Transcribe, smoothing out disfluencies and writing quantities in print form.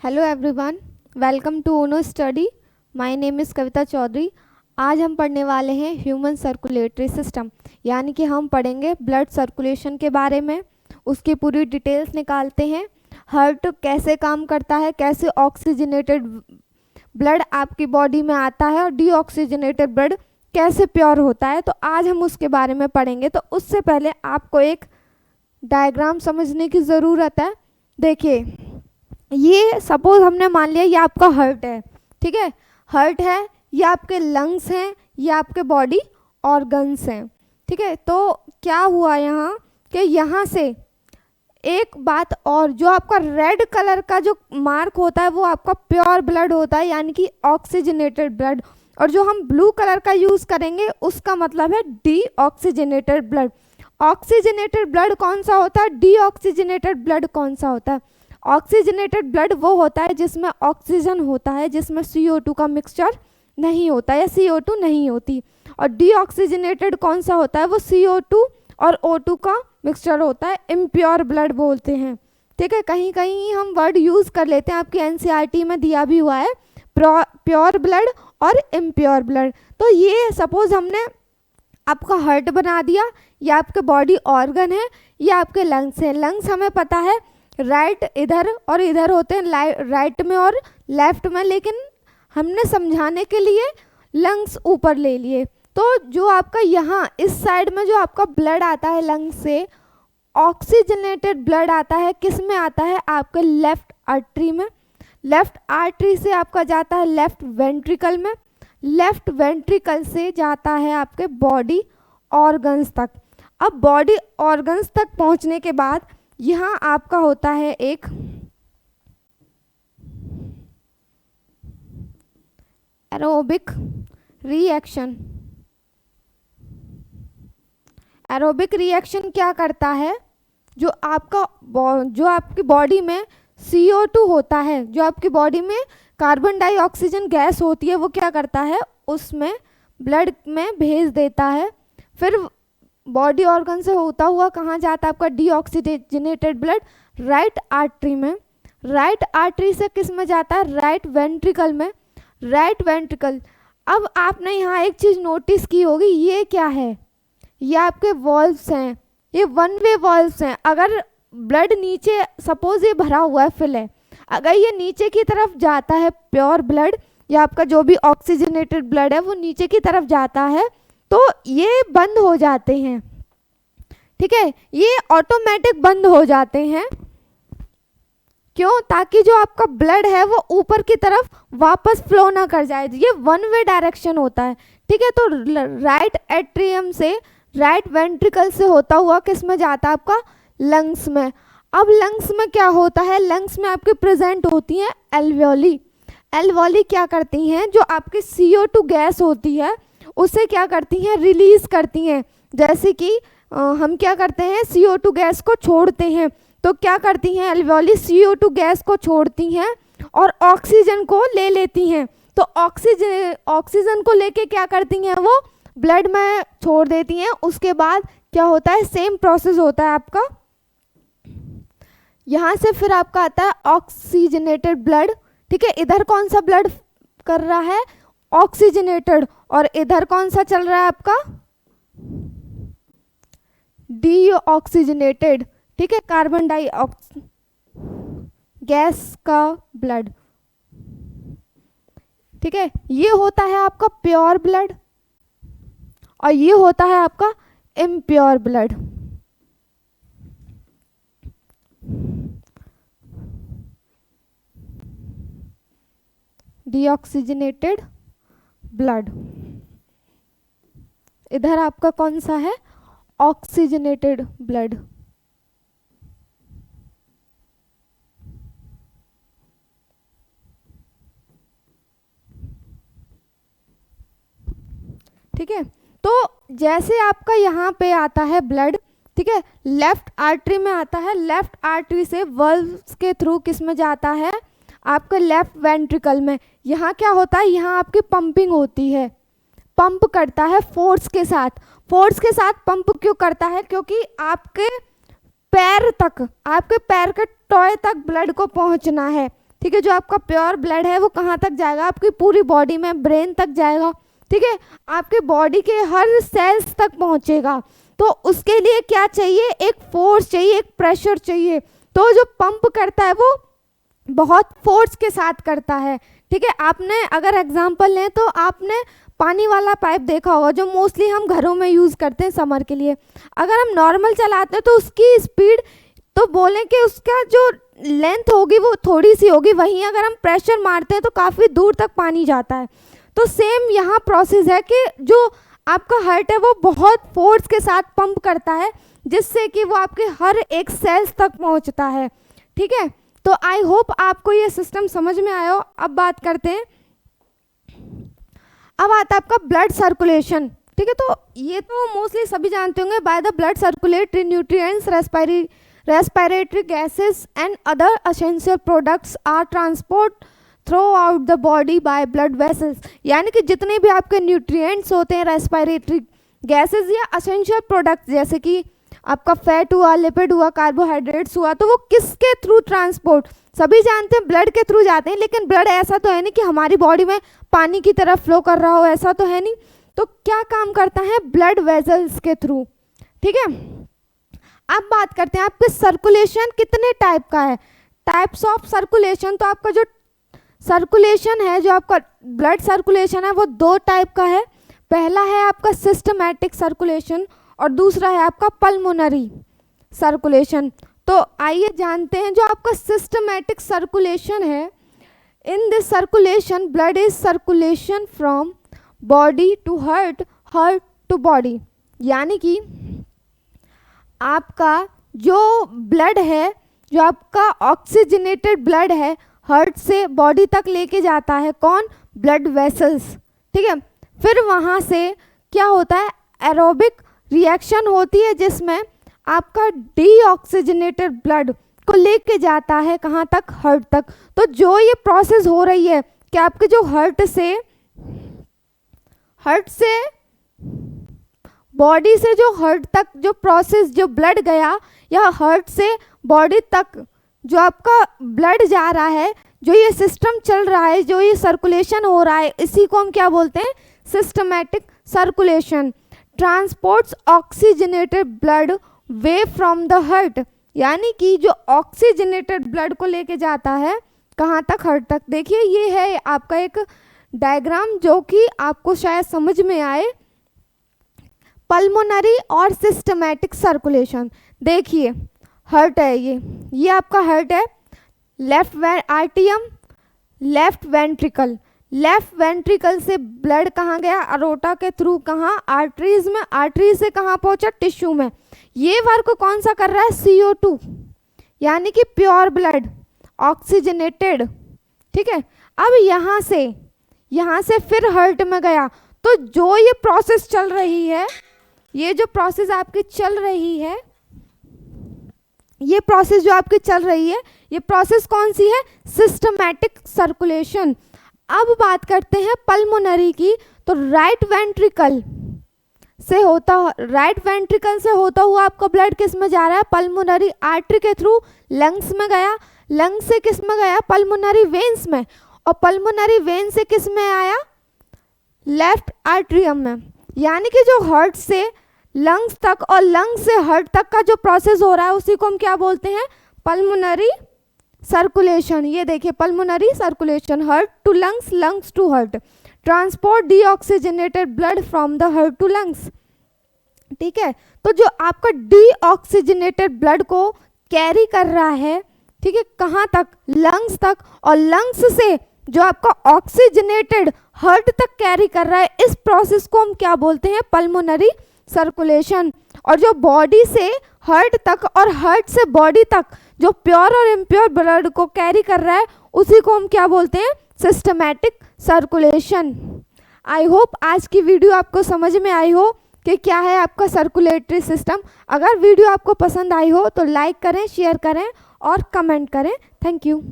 Hello everyone, welcome to Ono study. My name is Kavita Chaudhary. आज हम पढ़ने वाले हैं ह्यूमन सर्कुलेटरी सिस्टम, यानी कि हम पढ़ेंगे ब्लड सर्कुलेशन के बारे में। उसकी पूरी डिटेल्स निकालते हैं। हार्ट कैसे काम करता है, कैसे ऑक्सीजनेटेड ब्लड आपकी बॉडी में आता है और डीऑक्सीजनेटेड ब्लड कैसे प्योर होता है, तो आज हम उसके बारे में पढ़ेंगे। तो उससे पहले आपको एक डायग्राम समझने की ज़रूरत है। देखिए, ये सपोज हमने मान लिया ये आपका हार्ट है, ठीक है। हार्ट है, ये आपके लंग्स हैं, ये आपके बॉडी ऑर्गन्स हैं, ठीक है। तो क्या हुआ यहाँ कि यहाँ से एक बात और, जो आपका रेड कलर का जो मार्क होता है वो आपका प्योर ब्लड होता है, यानी कि ऑक्सीजनेटेड ब्लड। और जो हम ब्लू कलर का यूज़ करेंगे उसका मतलब है डीऑक्सीजनेटेड ब्लड। ऑक्सीजनेटेड ब्लड कौन सा होता है, डीऑक्सीजनेटेड ब्लड कौन सा होता है? ऑक्सीजनेटेड ब्लड वो होता है जिसमें ऑक्सीजन होता है, जिसमें CO2 का मिक्सचर नहीं होता या CO2 नहीं होती। और डीऑक्सीजनेटेड कौन सा होता है, वो CO2 और O2 का मिक्सचर होता है, इम्प्योर ब्लड बोलते हैं, ठीक है। कहीं कहीं हम वर्ड यूज़ कर लेते हैं, आपकी NCERT में दिया भी हुआ है प्योर ब्लड और इम्प्योर ब्लड। तो ये सपोज हमने आपका हार्ट बना दिया, ये आपके बॉडी ऑर्गन है, ये आपके लंग्स हैं। लंग्स हमें पता है राइट इधर और इधर होते हैं, राइट में और लेफ्ट में, लेकिन हमने समझाने के लिए लंग्स ऊपर ले लिए। तो जो आपका यहाँ इस साइड में जो आपका ब्लड आता है लंग्स से, ऑक्सीजनेटेड ब्लड आता है, किस में आता है, आपके लेफ्ट आर्टरी में। लेफ्ट आर्टरी से आपका जाता है लेफ्ट वेंट्रिकल में, लेफ्ट वेंट्रिकल से जाता है आपके बॉडी ऑर्गन्स तक। अब बॉडी ऑर्गन्स तक पहुँचने के बाद यहाँ आपका होता है एक एरोबिक रिएक्शन। एरोबिक रिएक्शन क्या करता है, जो आपकी बॉडी में CO2 होता है, जो आपकी बॉडी में कार्बन डाइऑक्सीजन गैस होती है, वो क्या करता है, उसमें ब्लड में भेज देता है। फिर बॉडी ऑर्गन से होता हुआ कहाँ जाता है आपका डीऑक्सीजनेटेड ब्लड, राइट आर्टरी में। राइट आर्टरी से किस में जाता है, राइट वेंट्रिकल में। Right ventricle. अब आपने यहाँ एक चीज़ नोटिस की होगी, ये क्या है, ये आपके वॉल्व्स हैं, ये वन वे वॉल्व्स हैं। अगर ब्लड नीचे सपोज ये भरा हुआ है, फिल है, अगर ये नीचे की तरफ जाता है प्योर ब्लड, या आपका जो भी ऑक्सीजनेटेड ब्लड है वो नीचे की तरफ जाता है, तो ये बंद हो जाते हैं, ठीक है। ये ऑटोमेटिक बंद हो जाते हैं। क्यों? ताकि जो आपका ब्लड है वो ऊपर की तरफ वापस फ्लो ना कर जाए। ये वन वे डायरेक्शन होता है, ठीक है। तो राइट एट्रियम से, राइट वेंट्रिकल से होता हुआ किस में जाता है, आपका लंग्स में। अब लंग्स में क्या होता है, लंग्स में आपके प्रेजेंट होती हैं एल्वियोली। एल्वियोली क्या करती हैं, जो आपकी CO2 गैस होती है उसे क्या करती हैं, रिलीज़ करती हैं। जैसे कि हम क्या करते हैं, CO2 गैस को छोड़ते हैं, तो क्या करती हैं एल्वियोली, CO2 गैस को छोड़ती हैं और ऑक्सीजन को ले लेती हैं। तो ऑक्सीजन को लेके क्या करती हैं, वो ब्लड में छोड़ देती हैं। उसके बाद क्या होता है, सेम प्रोसेस होता है आपका। यहाँ से फिर आपका आता है ऑक्सीजनेटेड ब्लड, ठीक है। इधर कौन सा ब्लड कर रहा है, ऑक्सीजनेटेड, और इधर कौन सा चल रहा है आपका, डीऑक्सीजनेटेड, ठीक है, कार्बन डाइऑक्साइड गैस का ब्लड, ठीक है। ये होता है आपका प्योर ब्लड और ये होता है आपका इम्प्योर ब्लड। डीऑक्सीजनेटेड ब्लड, इधर आपका कौन सा है, ऑक्सीजनेटेड ब्लड। ठीक है। तो जैसे आपका यहाँ पे आता है ब्लड, ठीक है, लेफ्ट आर्टरी में आता है, लेफ्ट आर्टरी से वल्व्स के थ्रू किस में जाता है, आपके लेफ्ट वेंट्रिकल में। यहाँ क्या होता है, यहाँ आपकी पंपिंग होती है, पंप करता है फोर्स के साथ। फोर्स के साथ पंप क्यों करता है, क्योंकि आपके पैर तक, आपके पैर के टॉय तक ब्लड को पहुंचना है, ठीक है। जो आपका प्योर ब्लड है वो कहाँ तक जाएगा, आपकी पूरी बॉडी में, ब्रेन तक जाएगा, ठीक है, आपके बॉडी के हर सेल्स तक पहुँचेगा। तो उसके लिए क्या चाहिए, एक फोर्स चाहिए, एक प्रेशर चाहिए। तो जो पंप करता है वो बहुत फोर्स के साथ करता है, ठीक है। आपने अगर एग्जांपल लें तो आपने पानी वाला पाइप देखा होगा जो मोस्टली हम घरों में यूज़ करते हैं समर के लिए। अगर हम नॉर्मल चलाते हैं तो उसकी स्पीड तो बोलें कि उसका जो लेंथ होगी वो थोड़ी सी होगी, वहीं अगर हम प्रेशर मारते हैं तो काफ़ी दूर तक पानी जाता है। तो सेम यहाँ प्रोसेस है कि जो आपका हार्ट है वो बहुत फोर्स के साथ पंप करता है, जिससे कि वो आपके हर एक सेल्स तक पहुँचता है, ठीक है। तो आई होप आपको ये सिस्टम समझ में आया हो। अब बात करते हैं, अब आता है आपका ब्लड सर्कुलेशन, ठीक है। तो ये तो मोस्टली सभी जानते होंगे, by the blood circulatory nutrients, respiratory gases and other essential products are transport throughout the body by blood vessels. यानी कि जितने भी आपके न्यूट्रिएंट्स होते हैं, रेस्पिरेटरी गैसेस या एसेंशियल प्रोडक्ट्स, जैसे कि आपका फैट हुआ, लिपिड हुआ, कार्बोहाइड्रेट्स हुआ, तो वो किसके थ्रू ट्रांसपोर्ट, सभी जानते हैं ब्लड के थ्रू जाते हैं। लेकिन ब्लड ऐसा तो है नहीं कि हमारी बॉडी में पानी की तरह फ्लो कर रहा हो, ऐसा तो है नहीं। तो क्या काम करता है, ब्लड वेसल्स के थ्रू, ठीक है। अब बात करते हैं आपके सर्कुलेशन कितने टाइप का है, टाइप्स ऑफ सर्कुलेशन। तो आपका जो सर्कुलेशन है, जो आपका ब्लड सर्कुलेशन है, वो दो टाइप का है। पहला है आपका सिस्टमैटिक सर्कुलेशन और दूसरा है आपका पल्मोनरी सर्कुलेशन। तो आइए जानते हैं जो आपका सिस्टमैटिक सर्कुलेशन है। In this circulation blood is circulation from body to heart, heart to body. यानी कि आपका जो ब्लड है, जो आपका ऑक्सीजनेटेड ब्लड है, हार्ट से बॉडी तक लेके जाता है कौन, ब्लड वेसल्स, ठीक है। फिर वहाँ से क्या होता है, एरोबिक रिएक्शन होती है जिसमें आपका डीऑक्सीजनेटेड ब्लड को लेके जाता है कहाँ तक, हार्ट तक। तो जो ये प्रोसेस हो रही है कि आपके जो हार्ट से बॉडी से जो हार्ट तक जो प्रोसेस, जो ब्लड गया, या हार्ट से बॉडी तक जो आपका ब्लड जा रहा है, जो ये सिस्टम चल रहा है, जो ये सर्कुलेशन हो रहा है, इसी को हम क्या बोलते हैं, systematic circulation. Transports oxygenated blood way from the heart. यानी कि जो ऑक्सीजनेटेड ब्लड को लेके जाता है कहाँ तक, हार्ट तक। देखिए ये है आपका एक डायग्राम जो कि आपको शायद समझ में आए, पल्मोनरी और सिस्टमैटिक सर्कुलेशन। देखिए हार्ट है, ये आपका हार्ट है, लेफ्ट आर्टियम, लेफ्ट वेंट्रिकल, लेफ्ट वेंट्रिकल से ब्लड कहाँ गया, अरोटा के थ्रू कहाँ, आर्टरीज में, आर्टरी से कहाँ पहुँचा, टिश्यू में। ये वर्क कौन सा कर रहा है, CO2, यानी कि प्योर ब्लड, ऑक्सीजनेटेड, ठीक है। अब यहाँ से फिर हार्ट में गया। तो जो ये प्रोसेस चल रही है, ये जो प्रोसेस आपकी चल रही है, ये प्रोसेस जो आपकी चल रही है, ये प्रोसेस कौन सी है, सिस्टमैटिक सर्कुलेशन। अब बात करते हैं पल्मोनरी की। तो राइट वेंट्रिकल से होता हुआ आपका ब्लड किस में जा रहा है, पल्मोनरी आर्टरी के थ्रू लंग्स में गया, लंग्स से किस में गया, पल्मोनरी वेन्स में, और पल्मोनरी वेन से किस में आया, लेफ्ट आर्ट्रियम में। यानी कि जो हार्ट से लंग्स तक और लंग्स से हार्ट तक का जो प्रोसेस हो रहा है उसी को हम क्या बोलते हैं, पल्मोनरी सर्कुलेशन। ये देखिए pulmonary circulation, heart to lungs, lungs to heart, transport deoxygenated blood from the heart to lungs, ठीक है। तो जो आपका डीऑक्सीजनेटेड ब्लड को कैरी कर रहा है, ठीक है, कहाँ तक, लंग्स तक, और लंग्स से जो आपका ऑक्सीजनेटेड हार्ट तक कैरी कर रहा है, इस प्रोसेस को हम क्या बोलते हैं, पल्मोनरी सर्कुलेशन। और जो बॉडी से हार्ट तक और हार्ट से बॉडी तक जो प्योर और इम्प्योर ब्लड को कैरी कर रहा है उसी को हम क्या बोलते हैं, सिस्टमैटिक सर्कुलेशन। आई होप आज की वीडियो आपको समझ में आई हो कि क्या है आपका सर्कुलेटरी सिस्टम। अगर वीडियो आपको पसंद आई हो तो लाइक करें, शेयर करें और कमेंट करें। Thank you.